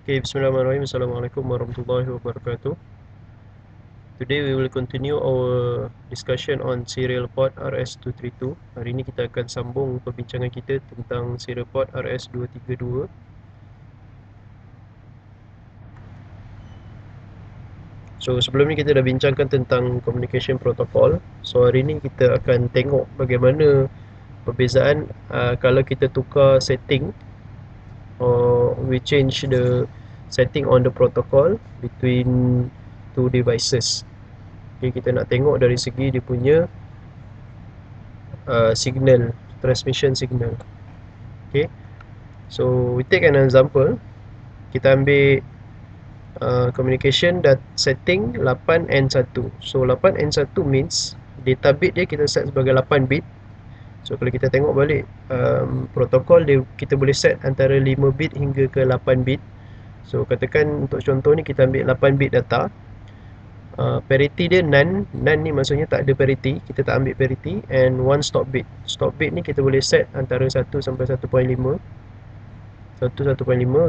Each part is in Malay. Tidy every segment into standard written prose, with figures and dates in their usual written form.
Okay, Bismillahirrahmanirrahim. Assalamualaikum warahmatullahi wabarakatuh. Today we will continue our discussion on serial port RS232. Hari ini kita akan sambung perbincangan kita tentang serial port RS232. So sebelum ni kita dah bincangkan tentang communication protocol. So hari ini kita akan tengok bagaimana perbezaan kalau kita tukar setting or we change the setting on the protocol between two devices. Okay, kita nak tengok dari segi dia punya signal, transmission signal. Okay, so we take an example. Kita ambil communication setting 8N1. So 8N1 means data bit dia kita set sebagai 8 bit. So kalau kita tengok balik protokol dia, kita boleh set antara 5 bit hingga ke 8 bit. So katakan untuk contoh ni kita ambil 8 bit data. Parity dia none ni maksudnya tak ada parity, kita tak ambil parity, and one stop bit. Stop bit ni kita boleh set antara 1 sampai 1.5. 1.5,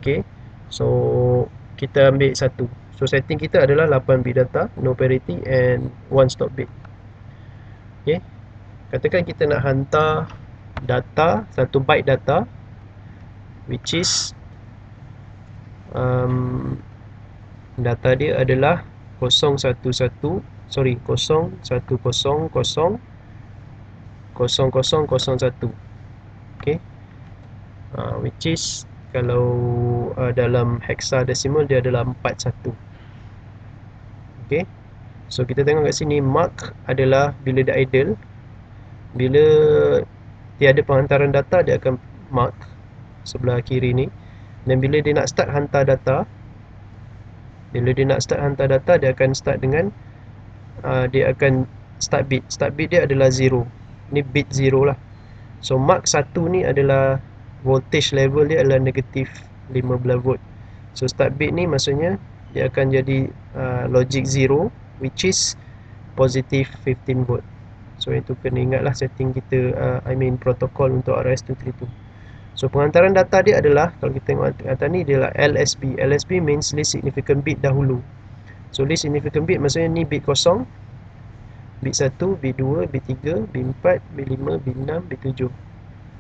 okey. So kita ambil 1. So setting kita adalah 8 bit data, no parity and one stop bit. Okey. Katakan kita nak hantar data, 1 byte data which is data dia adalah 010 0001. Okay, which is kalau dalam hexadecimal dia adalah 41. Okay, so kita tengok kat sini mark adalah bila dia idle, bila tiada penghantaran data dia akan mark sebelah kiri ni, dan bila dia nak start hantar data, dia akan start dengan dia akan start bit. Start bit dia adalah 0. Ni bit 0 lah. So mark 1 ni adalah voltage level dia adalah negatif 15 volt. So start bit ni maksudnya dia akan jadi logic 0 which is positive 15 volt. So itu kena ingatlah setting kita, protokol untuk RS232. So penghantaran data dia adalah, kalau kita tengok atas ni, dia adalah LSB. LSB means least significant bit dahulu. So least significant bit maksudnya ni bit 0, bit 1, bit 2, bit 3, bit 4, bit 5, bit 6, bit 7.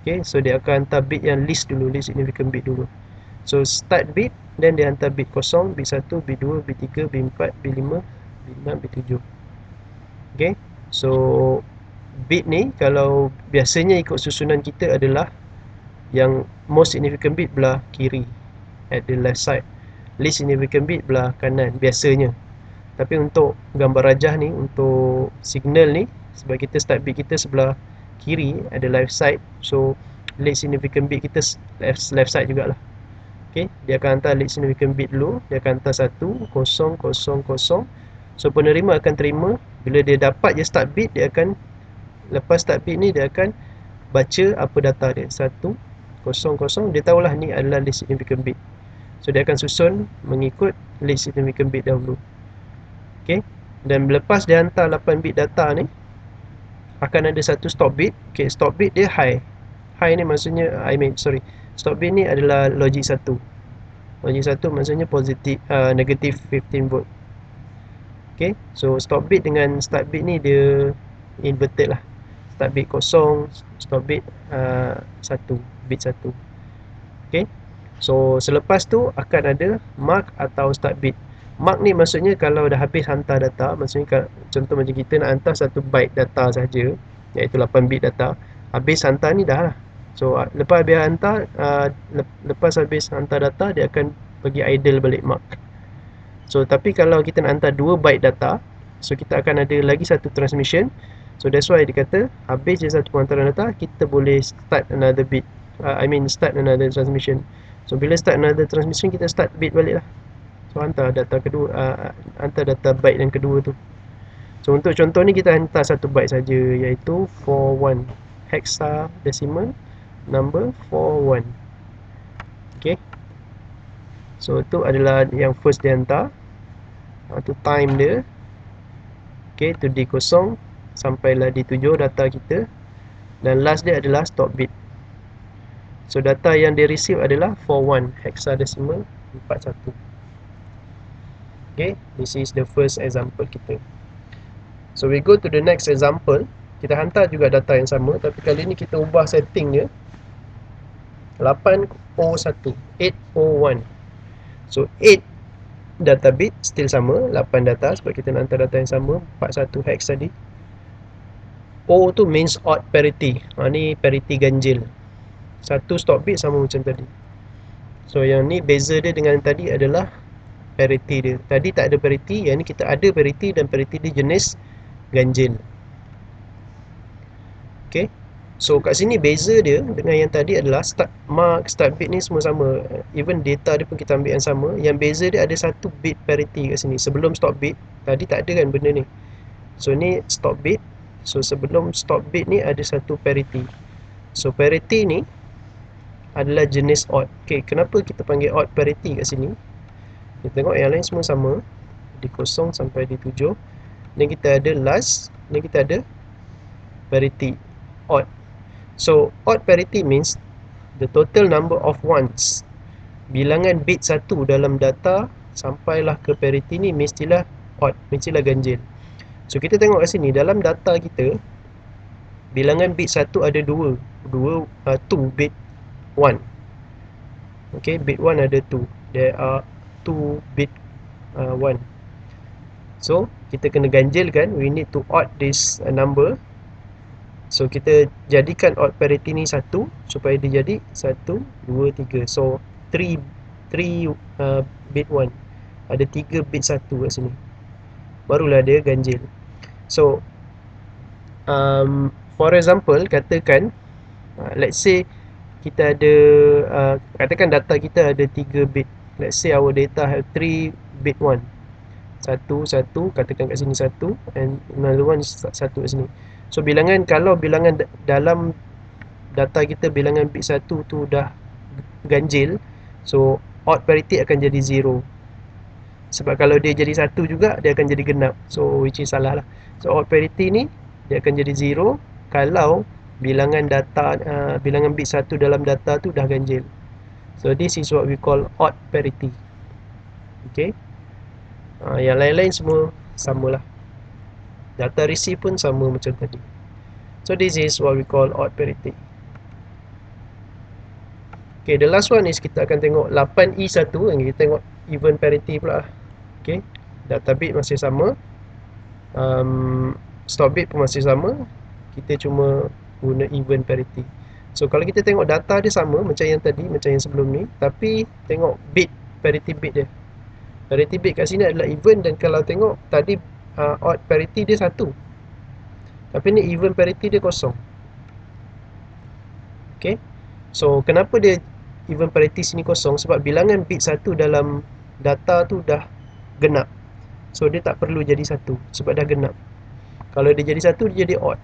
Okay, so dia akan hantar bit yang least dulu, least significant bit dulu. So start bit, then dia hantar bit 0, bit 1, bit 2, bit 3, bit 4, bit 5, bit 6, bit 7. Okay, so bit ni kalau biasanya ikut susunan kita adalah yang most significant bit belah kiri, at the left side, least significant bit belah kanan biasanya. Tapi untuk gambar rajah ni, untuk signal ni, sebab kita start bit kita sebelah kiri, ada left side, so least significant bit kita left side jugalah. Okay, dia akan hantar least significant bit dulu, dia akan hantar 1, 0, 0, 0. So penerima akan terima, bila dia dapat je start bit, dia akan, lepas start bit ni dia akan baca apa data dia, 1, 0, 0. Dia tahulah ni adalah least significant bit. So dia akan susun mengikut least significant bit dahulu. Okay, dan lepas dia hantar 8 bit data ni, akan ada satu stop bit. Okay, stop bit dia high. High ni maksudnya, stop bit ni adalah logic 1. Logic 1 maksudnya positif, negatif 15 volt. Okay, so stop bit dengan start bit ni dia inverted lah. Start bit 0, stop bit 1, bit 1. Okay, so selepas tu akan ada mark atau start bit. Mark ni maksudnya kalau dah habis hantar data, maksudnya contoh macam kita nak hantar 1 byte data saja, iaitu 8 bit data, habis hantar ni dah lah. So lepas habis hantar, lepas habis hantar data, dia akan pergi idle balik mark. So tapi kalau kita nak hantar 2 byte data, so kita akan ada lagi satu transmission. So that's why dia kata habis je satu penghantaran data, kita boleh start another bit, start another transmission. So bila start another transmission, kita start bit balik lah. So hantar data kedua, hantar data byte yang kedua tu. So untuk contoh ni kita hantar 1 byte saja, iaitu 41, hexadecimal number 41. Okay, so itu adalah yang first dia hantar, tu time dia. Okay, tu D0 sampailah D7 data kita, dan last dia adalah stop bit. So data yang dia receive adalah 41 hexadecimal 41. Okay, this is the first example kita. So we go to the next example. Kita hantar juga data yang sama, tapi kali ni kita ubah setting dia 801 801. So 8 data bit still sama, 8 data sebab kita nak hantar data yang sama, 41 hex tadi. O tu means odd parity. Ni parity ganjil. Satu stop bit sama macam tadi. So yang ni beza dia dengan tadi adalah parity dia. Tadi tak ada parity, yang ni kita ada parity dan parity dia jenis ganjil. Okay. So kat sini beza dia dengan yang tadi adalah mark, start bit ni semua sama. Even data dia pun kita ambil yang sama. Yang beza dia ada satu bit parity kat sini. Sebelum stop bit, tadi tak ada kan benda ni. So ni stop bit. So sebelum stop bit ni ada satu parity. So parity ni adalah jenis odd. Okay, kenapa kita panggil odd parity kat sini? Kita tengok yang lain semua sama. Di 0 sampai di 7. Ni kita ada last. Ni kita ada parity odd. So odd parity means the total number of ones. Bilangan bit 1 dalam data sampailah ke parity ni mestilah odd, mestilah ganjil. So kita tengok kat sini dalam data kita bilangan bit 1 ada 2 bit 1. Okay, bit 1 ada 2. There are 2 bit 1. So kita kena ganjilkan, we need to odd this number. So kita jadikan odd parity ni 1 supaya dia jadi 1, 2, 3. So 3 bit 1. Ada 3 bit 1 kat sini. Barulah dia ganjil. So for example, katakan let's say kita ada katakan data kita ada 3 bit. Let's say our data have 3 bit 1. 1, katakan kat sini 1, and another one is 1 kat sini. So bilangan, kalau bilangan dalam data kita bilangan bit 1 tu dah ganjil, so odd parity akan jadi 0. Sebab kalau dia jadi 1 juga, dia akan jadi genap. So which is salah lah. So odd parity ni dia akan jadi 0 kalau bilangan data bilangan bit 1 dalam data tu dah ganjil. So this is what we call odd parity. Okay. Yang lain-lain semua samalah. Data receive pun sama macam tadi. So this is what we call odd parity. Okay, the last one is kita akan tengok 8E1. Kita tengok even parity pula. Okay, data bit masih sama, stop bit pun masih sama. Kita cuma guna even parity. So kalau kita tengok data dia sama macam yang tadi, macam yang sebelum ni, tapi tengok bit, parity bit dia. Parity bit kat sini adalah even, dan kalau tengok tadi odd parity dia 1, tapi ni even parity dia 0. Okay. So kenapa dia even parity sini 0? Sebab bilangan bit 1 dalam data tu dah genap. So dia tak perlu jadi 1 sebab dah genap. Kalau dia jadi 1, dia jadi odd,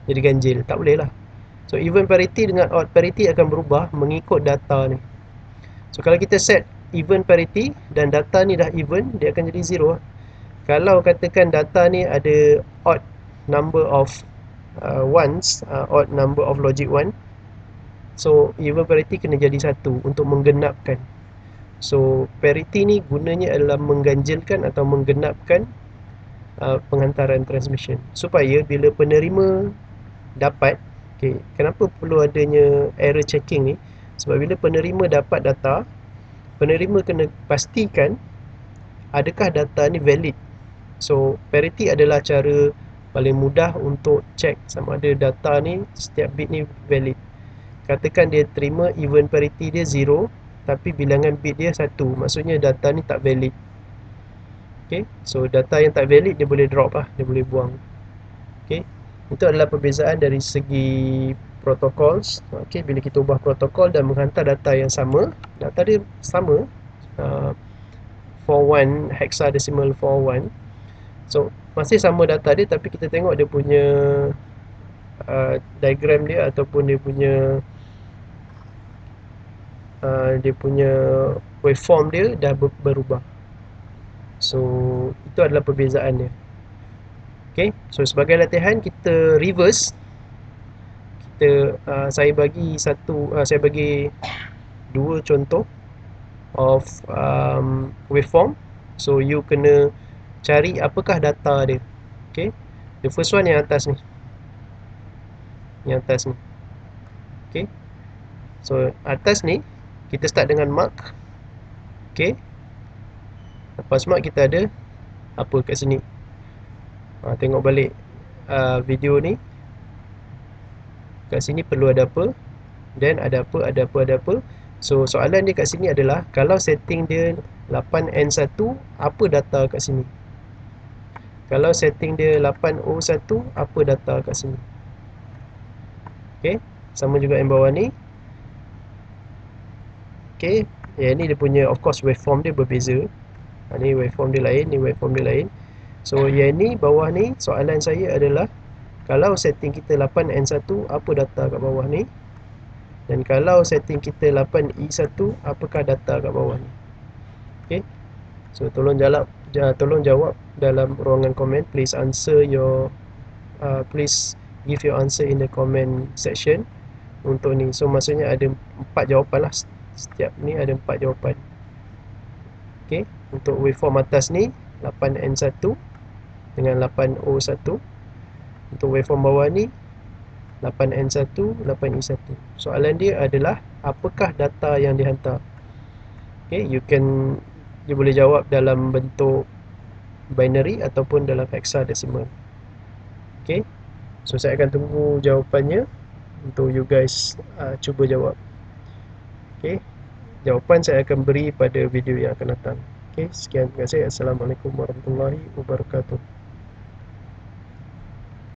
jadi ganjil. Tak boleh lah. So even parity dengan odd parity akan berubah mengikut data ni. So kalau kita set even parity dan data ni dah even, dia akan jadi 0. Kalau katakan data ni ada odd number of ones, odd number of logic 1, so even parity kena jadi 1 untuk menggenapkan. So parity ni gunanya adalah mengganjilkan atau menggenapkan penghantaran transmission, supaya bila penerima dapat, okay, kenapa perlu adanya error checking ni? Sebab bila penerima dapat data, penerima kena pastikan adakah data ni valid. So parity adalah cara paling mudah untuk check sama ada data ni, setiap bit ni valid. Katakan dia terima even parity dia 0, tapi bilangan bit dia 1, maksudnya data ni tak valid. Okay, so data yang tak valid dia boleh drop lah, dia boleh buang. Okay, itu adalah perbezaan dari segi protocols. Okay, bila kita ubah protokol dan menghantar data yang sama, data dia sama, 41 hexadecimal 41. So masih sama data dia, tapi kita tengok dia punya diagram dia ataupun dia punya waveform dia dah berubah. So itu adalah perbezaan dia. Okay, so sebagai latihan kita reverse, saya bagi dua contoh of waveform. So you kena cari apakah data dia. Okay, the first one yang atas ni, okay. So atas ni kita start dengan mark. Okay, lepas mark kita ada apa kat sini. Tengok balik video ni, kat sini perlu ada apa, then ada apa. So soalan dia kat sini adalah kalau setting dia 8N1, apa data kat sini? Kalau setting dia 8O1, apa data kat sini? Okay, sama juga yang bawah ni. Okay, yang ni dia punya, of course waveform dia berbeza. Ni waveform dia lain, ni waveform dia lain. So yang ni, bawah ni, soalan saya adalah kalau setting kita 8N1, apa data kat bawah ni? Dan kalau setting kita 8E1, apakah data kat bawah ni? Okay, so tolong jawab dalam ruangan komen. Please give your answer in the comment section untuk ni. So maksudnya ada 4 jawapan lah. Setiap ni ada 4 jawapan. Okay, untuk waveform atas ni 8N1 dengan 8O1. Untuk waveform bawah ni 8N1, 8E1. Soalan dia adalah apakah data yang dihantar. Okay, you boleh jawab dalam bentuk binary ataupun dalam hexadecimal. Okay, so saya akan tunggu jawapannya untuk you guys cuba jawab. Okay, jawapan saya akan beri pada video yang akan datang. Okay, sekian, terima kasih. Assalamualaikum warahmatullahi wabarakatuh.